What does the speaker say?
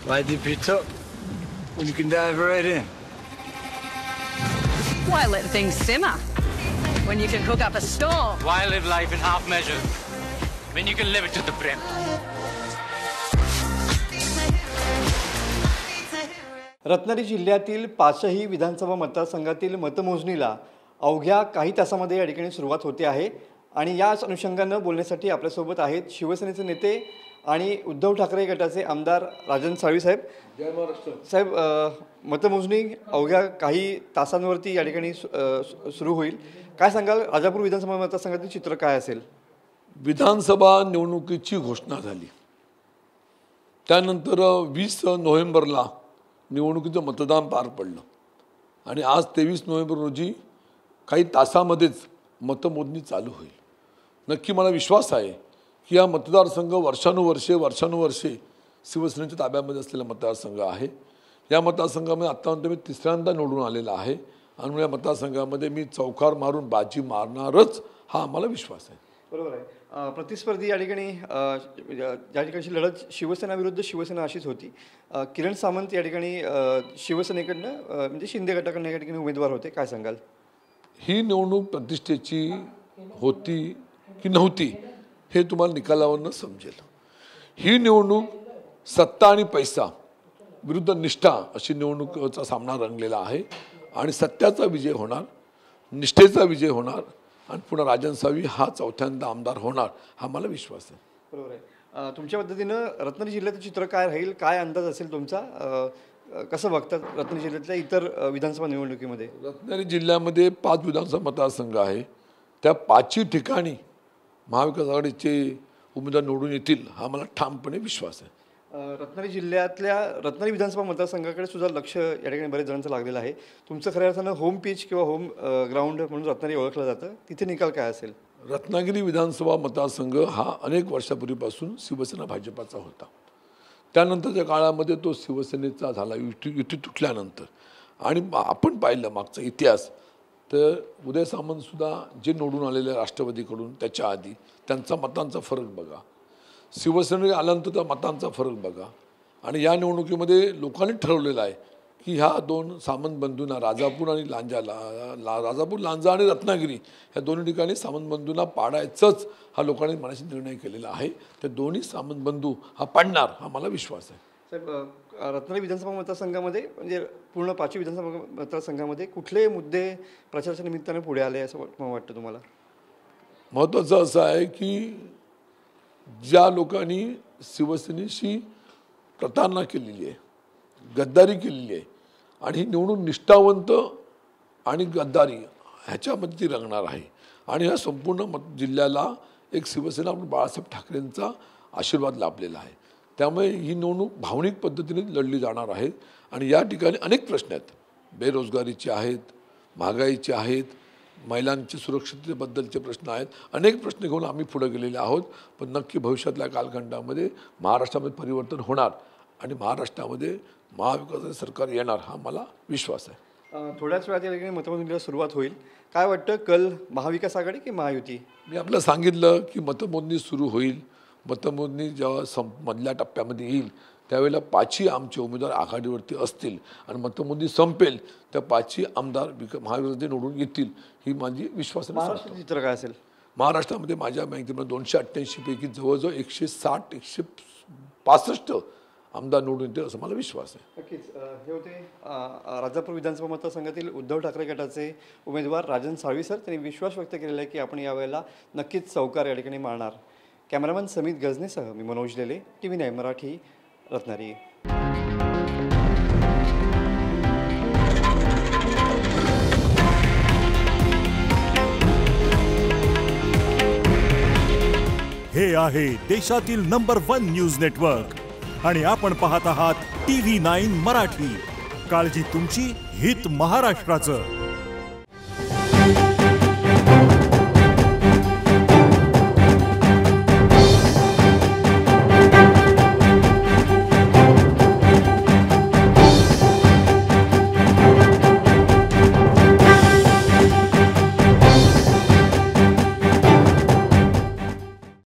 Why dip it up when you can dive right in? Why let things simmer when you can cook up a storm? Why live life in half measures when you can live it to the brim? Ratnagiri जिल्ह्यातील 5ही विधानसभा मतदारसंघातील मतमोजणीला अवघ्या काही तासांमध्ये या ठिकाणी सुरुवात होते आहे आणि याच अनुषंगाने बोलण्यासाठी आपल्यासोबत आहेत शिवसेनेचे नेते आणि उद्धव ठाकरे गटाचे आमदार राजन साळवी साहेब. जय महाराष्ट्र साहेब, मतमोजणी अवघ्या काही तासांवरती या ठिकाणी सुरू होईल. काय सांगाल, राजापूर विधानसभा मतदारसंघातील चित्र काय असेल? विधानसभा निवडणुकीची घोषणा झाली, त्यानंतर 20 नोव्हेंबरला निवडणुकीचं मतदान पार पडलं आणि आज 23 नोव्हेंबर रोजी काही तासामध्येच मतमोजणी चालू होईल. नक्की मला विश्वास आहे की हा मतदारसंघ वर्षानुवर्षे शिवसेनेच्या ताब्यामध्ये असलेला मतदारसंघ आहे. या मतदारसंघामध्ये आत्तापर्यंत मी तिसऱ्यांदा निवडून आलेला आहे आणि या मतदारसंघामध्ये मी चौकार मारून बाजी मारणारच, हा आम्हाला विश्वास आहे. बरोबर आहे. प्रतिस्पर्धी या ठिकाणी ज्या ठिकाणची लढत शिवसेना विरुद्ध शिवसेना अशीच होती. किरण सामंत या ठिकाणी शिवसेनेकडनं म्हणजे शिंदे गटाकडनं या ठिकाणी उमेदवार होते. काय सांगाल? ही निवडणूक प्रतिष्ठेची होती की नव्हती हे तुम्हाला निकालावरनं समजेल. ही निवडणूक सत्ता आणि पैसा विरुद्ध निष्ठा अशी निवडणुकीचा सामना रंगलेला आहे आणि सत्याचा विजय होणार, निष्ठेचा विजय होणार आणि पुन्हा राजन साळवी हा चौथ्यांदा आमदार होणार, हा मला विश्वास आहे. बरोबर आहे. तुमच्या पद्धतीनं रत्नागिरी जिल्ह्याचं चित्र काय राहील, काय अंदाज असेल तुमचा? कसं बघतात रत्नागिरी जिल्ह्यातल्या इतर विधानसभा निवडणुकीमध्ये? रत्नागिरी जिल्ह्यामध्ये 5 विधानसभा मतदारसंघ आहे. त्या 5ही ठिकाणी महाविकास आघाडीचे उमेदवार निवडून येतील, हा मला ठामपणे विश्वास आहे. रत्नागिरी जिल्ह्यातल्या रत्नागिरी विधानसभा मतदारसंघाकडे सुद्धा लक्ष या ठिकाणी बरेच जणांचं लागलेलं आहे. तुमचं खऱ्या अर्थानं होम पिच किंवा होम ग्राउंड म्हणून रत्नागिरी ओळखलं जातं, तिथे निकाल काय असेल? रत्नागिरी विधानसभा मतदारसंघ हा अनेक वर्षापूर्वीपासून शिवसेना भाजपाचा होता. त्यानंतरच्या काळामध्ये तो शिवसेनेचा झाला युती तुटल्यानंतर. आणि आपण पाहिलं मागचा इतिहास तर उदय सामंतसुद्धा जे निवडून आलेले राष्ट्रवादीकडून त्याच्या आधी त्यांचा मतांचा फरक बघा, शिवसेनेने आल्यानंतर त्या मतांचा फरक बघा. आणि या निवडणुकीमध्ये लोकांनी ठरवलेलं आहे की ह्या 2 सामंत बंधूंना राजापूर आणि राजापूर लांजा आणि रत्नागिरी ह्या दोन्ही ठिकाणी सामंत बंधूंना पाडायचंच हा लोकांनी मनाशी निर्णय केलेला आहे. त्या दोन्ही सामंत बंधू हा पाडणार, हा मला विश्वास आहे. साहेब, रत्नागिरी विधानसभा मतदारसंघामध्ये म्हणजे पूर्ण 5ही विधानसभा मतदारसंघामध्ये कुठले मुद्दे प्रचाराच्या निमित्ताने पुढे आले असं वाटतं तुम्हाला? महत्त्वाचं असं आहे की ज्या लोकांनी शिवसेनेशी प्रतारणा केलेली आहे, गद्दारी केलेली आहे आणि ही निवडून निष्ठावंत आणि गद्दारी ह्याच्यामध्ये ती रंगणार आहे. आणि ह्या संपूर्ण जिल्ह्याला एक शिवसेना बाळासाहेब ठाकरेंचा आशीर्वाद लाभलेला आहे. त्यामुळे ही निवडणूक भावनिक पद्धतीने लढली जाणार आहे. आणि या ठिकाणी अनेक प्रश्न आहेत, बेरोजगारीचे आहेत, महागाईचे आहेत, महिलांच्या सुरक्षिततेबद्दलचे प्रश्न आहेत. अनेक प्रश्न घेऊन आम्ही पुढे गेलेले आहोत. पण नक्की भविष्यातल्या कालखंडामध्ये महाराष्ट्रामध्ये परिवर्तन होणार आणि महाराष्ट्रामध्ये महाविकास सरकार येणार, हा मला विश्वास आहे. थोड्याच वेळात या ठिकाणी मतमोजणीला सुरुवात होईल. काय वाटतं, कल महाविकास आघाडी की महायुती? मी आपल्याला सांगितलं की मतमोजणी सुरू होईल. मतमोजणी जेव्हा मधल्या टप्प्यामध्ये येईल त्यावेळेला 5ही आमचे उमेदवार आघाडीवरती असतील आणि मतमोजणी संपेल त्या 5ही आमदार महाविकास निवडून येतील, ही माझी विश्वास. महाराष्ट्राचं चित्र काय असेल? महाराष्ट्रामध्ये माझ्या माहितीमध्ये 288 पैकी जवळजवळ 160-165 आमदार निवडून येतील असं मला विश्वास आहे. नक्कीच. हे होते राजापूर विधानसभा मतदारसंघातील उद्धव ठाकरे गटाचे उमेदवार राजन साळवी सर. त्यांनी विश्वास व्यक्त केलेला आहे की आपण यावेळेला नक्कीच चौकार या ठिकाणी मारणार. कॅमेरामॅन समित गजनेसह मी मनोज लेले, TV 9 मराठी, रत्नागिरी. हे आहे देशातील नंबर 1 न्यूज नेटवर्क आणि आपण पाहत आहात TV 9 मराठी. काळजी तुमची, हित महाराष्ट्राचं.